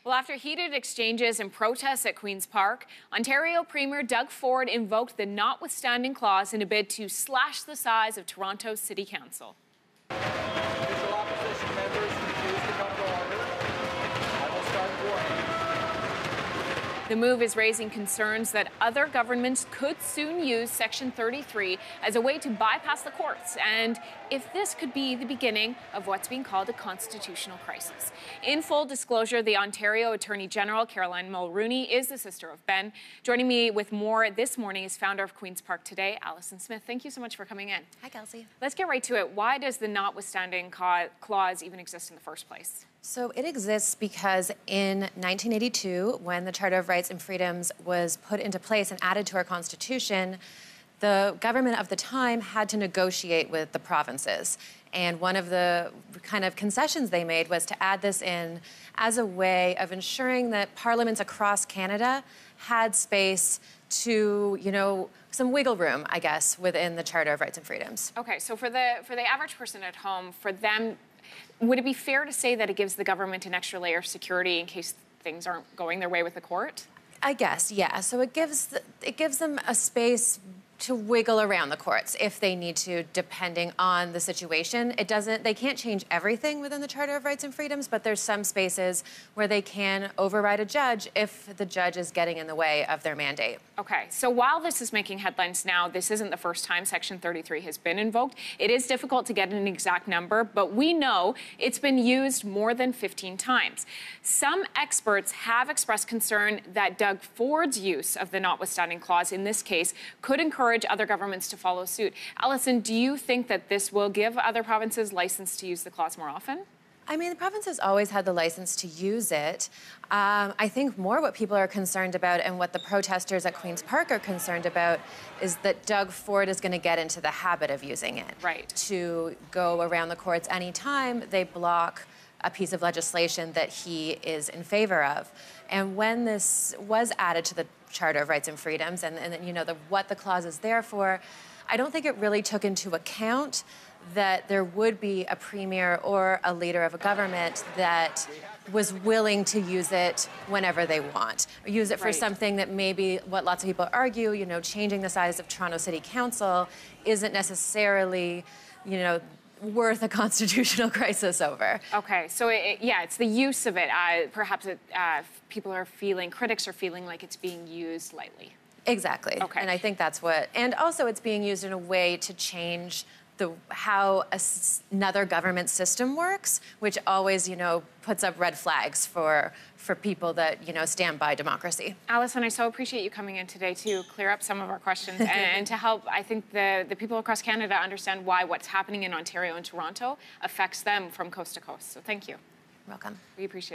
Well, after heated exchanges and protests at Queen's Park, Ontario Premier Doug Ford invoked the notwithstanding clause in a bid to slash the size of Toronto's City Council. Official opposition members refuse to come to order. I will start warning. The move is raising concerns that other governments could soon use Section 33 as a way to bypass the courts, and if this could be the beginning of what's being called a constitutional crisis. In full disclosure, the Ontario Attorney General, Caroline Mulroney, is the sister of Ben. Joining me with more this morning is founder of Queen's Park Today, Alison Smith. Thank you so much for coming in. Hi, Kelsey. Let's get right to it. Why does the notwithstanding clause even exist in the first place? So it exists because in 1982, when the Charter of Rights and Freedoms was put into place and added to our Constitution, the government of the time had to negotiate with the provinces. And one of the kind of concessions they made was to add this in as a way of ensuring that parliaments across Canada had space to, some wiggle room, I guess, within the Charter of Rights and Freedoms. Okay, so for the average person at home, for them, would it be fair to say that it gives the government an extra layer of security in case things aren't going their way with the court? I guess, yeah. So it gives them a space to wiggle around the courts if they need to, depending on the situation. They can't change everything within the Charter of Rights and Freedoms, but there's some spaces where they can override a judge if the judge is getting in the way of their mandate. Okay, so while this is making headlines now, this isn't the first time Section 33 has been invoked. It is difficult to get an exact number, but we know it's been used more than 15 times. Some experts have expressed concern that Doug Ford's use of the notwithstanding clause in this case could encourage other governments to follow suit. Alison, do you think that this will give other provinces license to use the clause more often? I mean, the provinces always had the license to use it. I think more what people are concerned about and what the protesters at Queen's Park are concerned about is that Doug Ford is going to get into the habit of using it. Right. To go around the courts anytime they block a piece of legislation that he is in favor of. And when this was added to the Charter of Rights and Freedoms and what the clause is there for, I don't think it really took into account that there would be a premier or a leader of a government that was willing to use it whenever they want. Or use it for something that maybe what lots of people argue, changing the size of Toronto City Council isn't necessarily, worth a constitutional crisis over. Okay, so it's the use of it. Perhaps critics are feeling like it's being used lightly. Exactly. Okay. And I think that's and also it's being used in a way to change how another government system works, which always, puts up red flags for people that, stand by democracy. Alison, I so appreciate you coming in today to clear up some of our questions and to help, I think, the people across Canada understand why what's happening in Ontario and Toronto affects them from coast to coast. So thank you. You're welcome. We appreciate it.